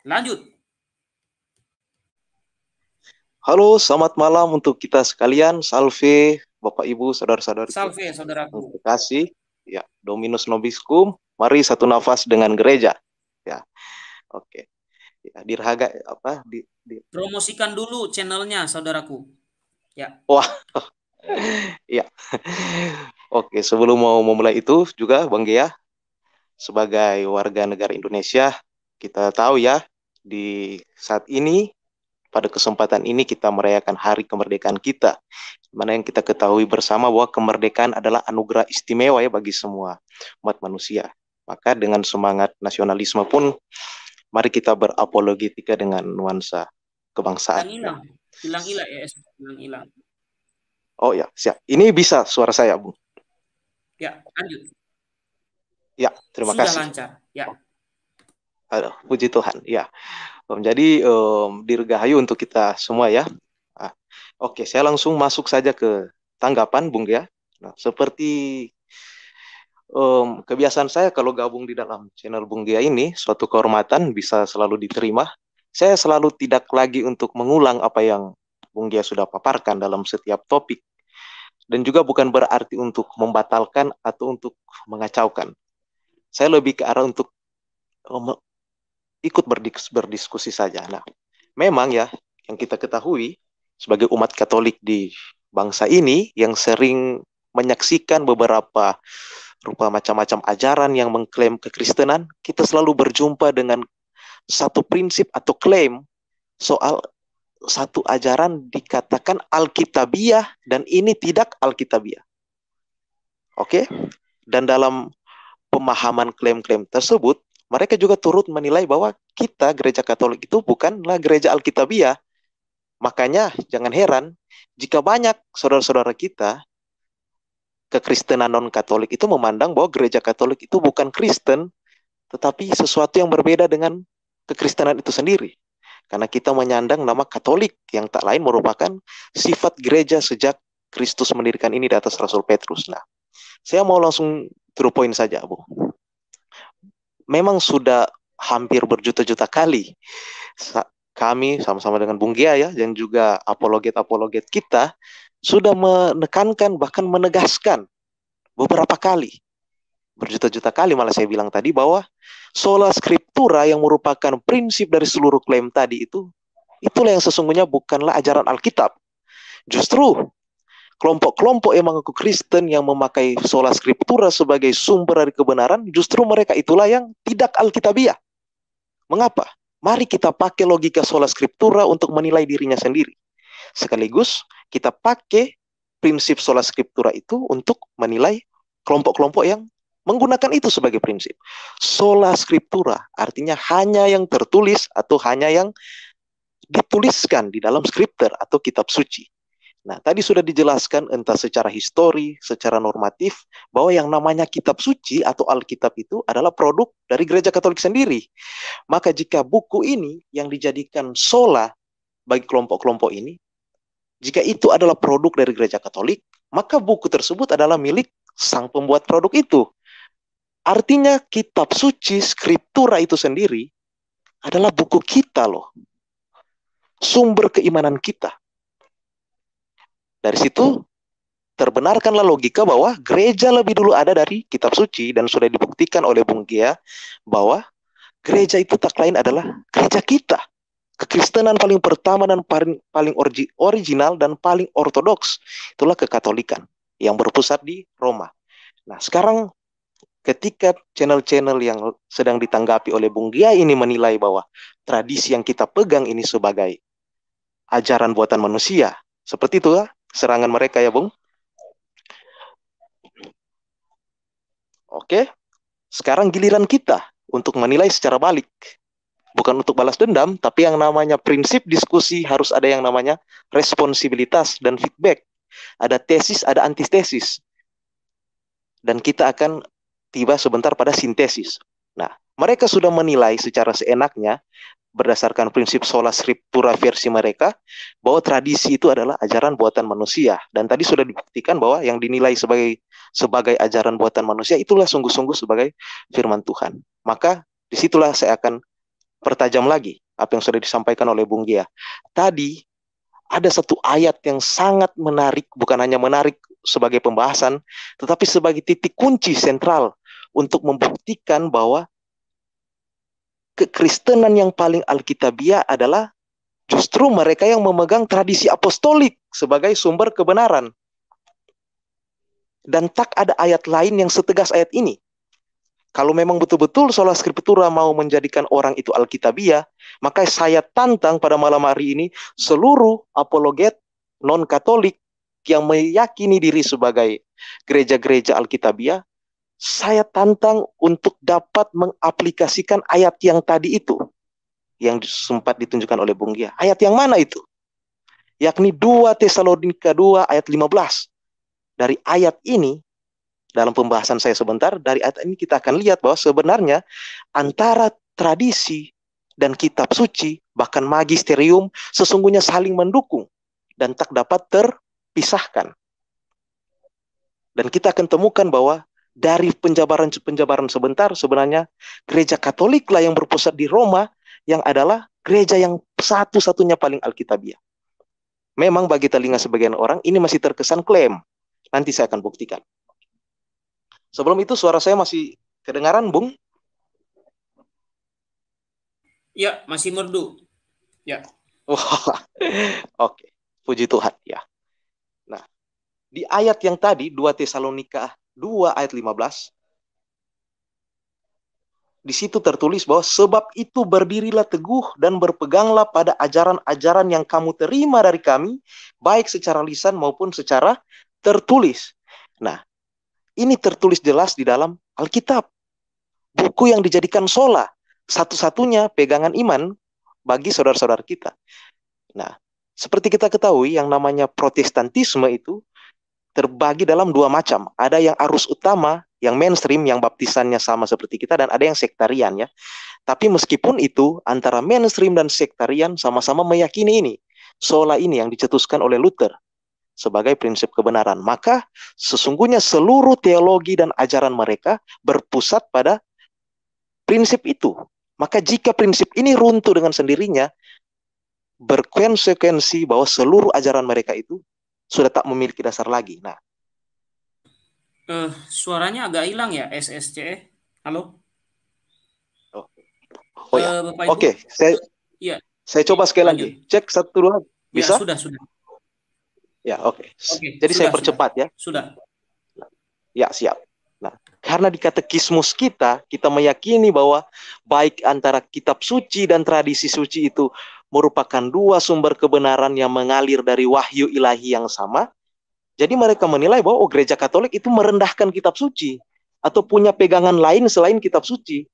Lanjut. Halo, selamat malam untuk kita sekalian. Salve, Bapak Ibu, saudara-saudariku Salve, yang saudaraku. terkasih. Ya, Dominus Nobiscum. Mari satu nafas dengan gereja. Ya, oke. Ya, dirhaga apa Promosikan dulu channelnya, saudaraku. Ya, Wah, ya. Oke, sebelum mau memulai itu juga Bang Gea sebagai warga negara Indonesia, kita tahu ya di saat ini pada kesempatan ini kita merayakan hari kemerdekaan kita. Mana yang kita ketahui bersama bahwa kemerdekaan adalah anugerah istimewa ya bagi semua umat manusia. Maka dengan semangat nasionalisme pun mari kita berapologetika dengan nuansa kebangsaan. Nah, hilang-hilang. Hilang-hilang ya, hilang-hilang. oh ya, siap. Ini bisa suara saya, Bu. Ya, lanjut. Ya, terima Sudah kasih. lancar. Ya. Aduh, puji Tuhan. Ya, jadi dirgahayu untuk kita semua ya. Ah, oke, saya langsung masuk saja ke tanggapan, Bung ya. Nah, seperti kebiasaan saya kalau gabung di dalam channel Bung Gia ini, suatu kehormatan bisa selalu diterima. Saya selalu tidak lagi untuk mengulang apa yang Bung Gia sudah paparkan dalam setiap topik. Dan juga bukan berarti untuk membatalkan atau untuk mengacaukan. Saya lebih ke arah untuk um, ikut berdiskusi saja. Nah, memang ya, yang kita ketahui sebagai umat Katolik di bangsa ini yang sering menyaksikan beberapa rupa macam-macam ajaran yang mengklaim kekristenan, kita selalu berjumpa dengan satu prinsip atau klaim soal satu ajaran dikatakan alkitabiah dan ini tidak alkitabiah. Oke? Dan dalam pemahaman klaim-klaim tersebut, mereka juga turut menilai bahwa kita gereja Katolik itu bukanlah gereja alkitabiah. Makanya jangan heran jika banyak saudara-saudara kita kekristenan non-Katolik itu memandang bahwa gereja Katolik itu bukan Kristen, tetapi sesuatu yang berbeda dengan kekristenan itu sendiri. Karena kita menyandang nama Katolik yang tak lain merupakan sifat gereja sejak Kristus mendirikan ini di atas Rasul Petrus. Nah, saya mau langsung to the point saja, Bu. Memang sudah hampir berjuta-juta kali kami sama-sama dengan Bung Gia ya, dan juga apologet-apologet kita sudah menekankan bahkan menegaskan beberapa kali berjuta-juta kali malah saya bilang tadi bahwa sola scriptura yang merupakan prinsip dari seluruh klaim tadi itu itulah yang sesungguhnya bukanlah ajaran Alkitab. Justru kelompok-kelompok yang mengaku Kristen yang memakai sola scriptura sebagai sumber dari kebenaran, justru mereka itulah yang tidak Alkitabiah. Mengapa? Mari kita pakai logika sola scriptura untuk menilai dirinya sendiri. Sekaligus kita pakai prinsip sola scriptura itu untuk menilai kelompok-kelompok yang menggunakan itu sebagai prinsip. Sola scriptura artinya hanya yang tertulis atau hanya yang dituliskan di dalam skripter atau kitab suci. Nah, tadi sudah dijelaskan entah secara histori, secara normatif, bahwa yang namanya kitab suci atau Alkitab itu adalah produk dari gereja Katolik sendiri. Maka jika buku ini yang dijadikan sola bagi kelompok-kelompok ini, jika itu adalah produk dari gereja Katolik, maka buku tersebut adalah milik sang pembuat produk itu. Artinya kitab suci, skriptura itu sendiri adalah buku kita loh. Sumber keimanan kita. Dari situ terbenarkanlah logika bahwa gereja lebih dulu ada dari kitab suci dan sudah dibuktikan oleh Bung Gia bahwa gereja itu tak lain adalah gereja kita. Kekristenan paling pertama dan paling original dan paling ortodoks itulah kekatolikan yang berpusat di Roma. Nah, sekarang ketika channel-channel yang sedang ditanggapi oleh Bung Gia ini menilai bahwa tradisi yang kita pegang ini sebagai ajaran buatan manusia, seperti itu ya serangan mereka ya, Bung. Oke, sekarang giliran kita untuk menilai secara balik. Bukan untuk balas dendam, tapi yang namanya prinsip diskusi harus ada yang namanya responsibilitas dan feedback. Ada tesis, ada antitesis. Dan kita akan tiba sebentar pada sintesis. Nah, mereka sudah menilai secara seenaknya berdasarkan prinsip sola scriptura versi mereka bahwa tradisi itu adalah ajaran buatan manusia, dan tadi sudah dibuktikan bahwa yang dinilai sebagai ajaran buatan manusia itulah sungguh-sungguh sebagai firman Tuhan. Maka disitulah saya akan pertajam lagi apa yang sudah disampaikan oleh Bung Gia. Tadi ada satu ayat yang sangat menarik, bukan hanya menarik sebagai pembahasan, tetapi sebagai titik kunci sentral untuk membuktikan bahwa kekristenan yang paling alkitabiah adalah justru mereka yang memegang tradisi apostolik sebagai sumber kebenaran. Dan tak ada ayat lain yang setegas ayat ini. Kalau memang betul-betul sola scriptura mau menjadikan orang itu alkitabiah, maka saya tantang pada malam hari ini seluruh apologet non-Katolik yang meyakini diri sebagai gereja-gereja alkitabiah, saya tantang untuk dapat mengaplikasikan ayat yang tadi itu, yang sempat ditunjukkan oleh Bung Gia. Ayat yang mana itu? Yakni 2 Tesalonika 2 ayat 15. Dari ayat ini, dalam pembahasan saya sebentar, dari ayat ini kita akan lihat bahwa sebenarnya antara tradisi dan kitab suci, bahkan magisterium, sesungguhnya saling mendukung dan tak dapat terpisahkan. Dan kita akan temukan bahwa dari penjabaran sebentar, sebenarnya gereja Katolik lah yang berpusat di Roma, yang adalah gereja yang satu-satunya paling alkitabiah. Memang bagi telinga sebagian orang, ini masih terkesan klaim. Nanti saya akan buktikan. Sebelum itu suara saya masih kedengaran, Bung? Ya, masih merdu. Ya. Oke. Puji Tuhan ya. Nah, di ayat yang tadi 2 Tesalonika 2 ayat 15, di situ tertulis bahwa sebab itu berdirilah teguh dan berpeganglah pada ajaran-ajaran yang kamu terima dari kami, baik secara lisan maupun secara tertulis. Nah, ini tertulis jelas di dalam Alkitab. Buku yang dijadikan sola, satu-satunya pegangan iman bagi saudara-saudara kita. Nah, seperti kita ketahui, yang namanya Protestantisme itu terbagi dalam dua macam. Ada yang arus utama, yang mainstream, yang baptisannya sama seperti kita, dan ada yang sektarian ya. Tapi meskipun itu, antara mainstream dan sektarian sama-sama meyakini ini. Sola ini yang dicetuskan oleh Luther sebagai prinsip kebenaran. Maka sesungguhnya seluruh teologi dan ajaran mereka berpusat pada prinsip itu. Maka jika prinsip ini runtuh dengan sendirinya, berkonsekuensi bahwa seluruh ajaran mereka itu sudah tak memiliki dasar lagi. Nah, Suaranya agak hilang ya, SSCE. Halo? oh ya, Bapak Ibu? oke, Iya, saya coba sekali lagi. lanjut. Cek satu dulu, Ya, bisa? sudah. Ya, oke. Oke, Jadi saya sudah. percepat ya. Sudah. Ya, siap. Nah, karena di katekismus kita meyakini bahwa baik antara kitab suci dan tradisi suci itu merupakan dua sumber kebenaran yang mengalir dari wahyu ilahi yang sama. Jadi mereka menilai bahwa gereja Katolik itu merendahkan kitab suci atau punya pegangan lain selain kitab suci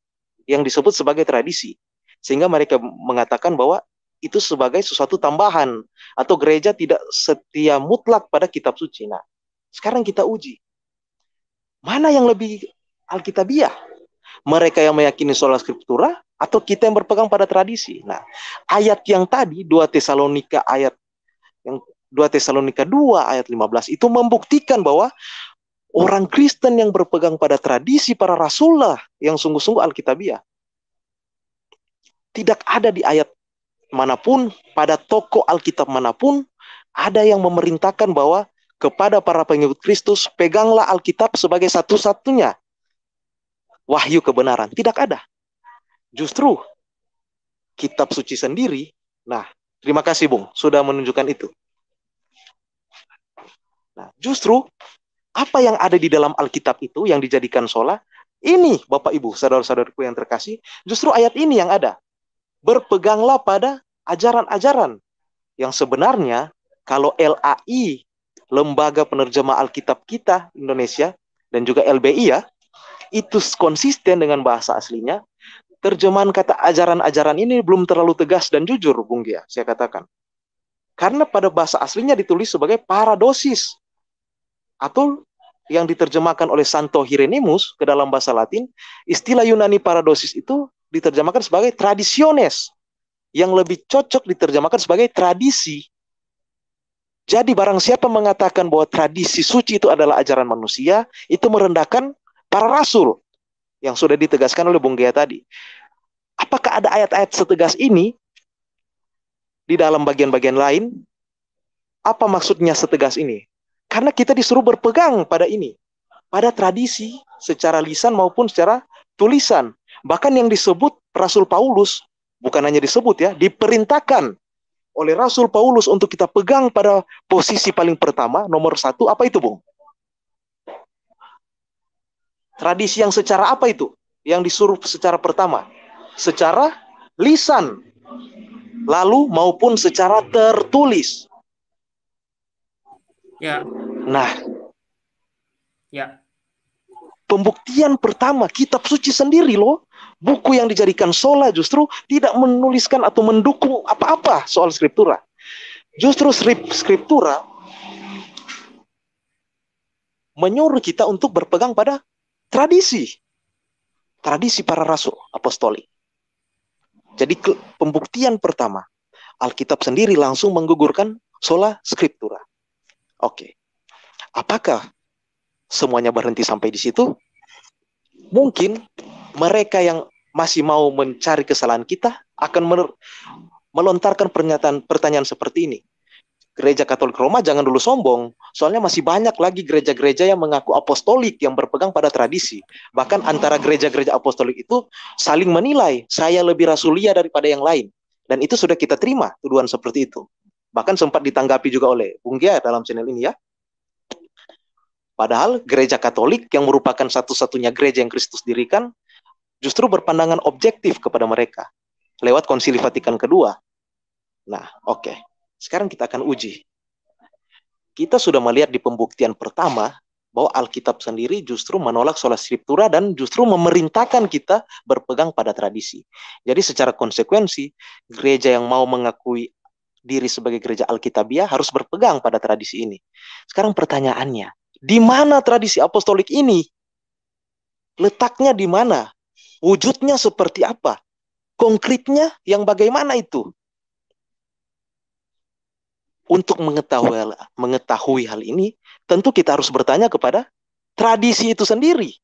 yang disebut sebagai tradisi. Sehingga mereka mengatakan bahwa itu sebagai sesuatu tambahan atau gereja tidak setia mutlak pada kitab suci. Nah, sekarang kita uji. Mana yang lebih alkitabiah? Mereka yang meyakini sola scriptura atau kita yang berpegang pada tradisi? Nah, ayat yang tadi 2 Tesalonika 2 ayat 15 itu membuktikan bahwa orang Kristen yang berpegang pada tradisi para rasul lah yang sungguh-sungguh alkitabiah. Tidak ada di ayat manapun, pada tokoh Alkitab manapun, ada yang memerintahkan bahwa kepada para pengikut Kristus, peganglah Alkitab sebagai satu-satunya wahyu kebenaran. Tidak ada. Justru kitab suci sendiri. Nah, terima kasih Bung, sudah menunjukkan itu. Nah, justru apa yang ada di dalam Alkitab itu yang dijadikan sola, ini Bapak Ibu, saudara-saudaraku yang terkasih, justru ayat ini yang ada. Berpeganglah pada ajaran-ajaran yang sebenarnya kalau LAI, Lembaga Penerjemah Alkitab kita Indonesia, dan juga LBI ya, itu konsisten dengan bahasa aslinya. Terjemahan kata ajaran-ajaran ini belum terlalu tegas dan jujur, Bung Gia, saya katakan. Karena pada bahasa aslinya ditulis sebagai paradosis. Atau yang diterjemahkan oleh Santo Hieronymus ke dalam bahasa Latin, istilah Yunani paradosis itu diterjemahkan sebagai tradisiones, yang lebih cocok diterjemahkan sebagai tradisi. Jadi barang siapa mengatakan bahwa tradisi suci itu adalah ajaran manusia, itu merendahkan para rasul yang sudah ditegaskan oleh Bung Gea tadi. Apakah ada ayat-ayat setegas ini di dalam bagian-bagian lain? Apa maksudnya setegas ini? Karena kita disuruh berpegang pada ini, pada tradisi secara lisan maupun secara tulisan. Bahkan yang disebut Rasul Paulus, bukan hanya disebut ya, diperintahkan oleh Rasul Paulus untuk kita pegang pada posisi paling pertama, nomor satu, apa itu, Bung? Tradisi yang secara apa itu? Yang disuruh secara pertama? Secara lisan, lalu maupun secara tertulis. Ya. Nah, Ya. pembuktian pertama, kitab suci sendiri loh. Buku yang dijadikan sola justru tidak menuliskan atau mendukung apa-apa soal skriptura. Justru skriptura menyuruh kita untuk berpegang pada tradisi. Tradisi para rasul apostolik. Jadi pembuktian pertama, Alkitab sendiri langsung menggugurkan sola skriptura. Oke. Apakah semuanya berhenti sampai di situ? Mungkin mereka yang masih mau mencari kesalahan kita akan melontarkan pertanyaan seperti ini. Gereja Katolik Roma jangan dulu sombong, soalnya masih banyak lagi gereja-gereja yang mengaku apostolik yang berpegang pada tradisi. Bahkan antara gereja-gereja apostolik itu saling menilai, saya lebih rasulia daripada yang lain. Dan itu sudah kita terima, tuduhan seperti itu. Bahkan sempat ditanggapi juga oleh Bung Gia dalam channel ini ya. Padahal gereja Katolik yang merupakan satu-satunya gereja yang Kristus dirikan, justru berpandangan objektif kepada mereka lewat Konsili Vatikan kedua. Nah, oke. Sekarang kita akan uji. Kita sudah melihat di pembuktian pertama bahwa Alkitab sendiri justru menolak sola scriptura dan justru memerintahkan kita berpegang pada tradisi. Jadi secara konsekuensi, gereja yang mau mengakui diri sebagai gereja Alkitabiah harus berpegang pada tradisi ini. Sekarang pertanyaannya, di mana tradisi apostolik ini? Letaknya di mana? Wujudnya seperti apa? Konkretnya yang bagaimana itu? Untuk mengetahui hal ini, tentu kita harus bertanya kepada tradisi itu sendiri.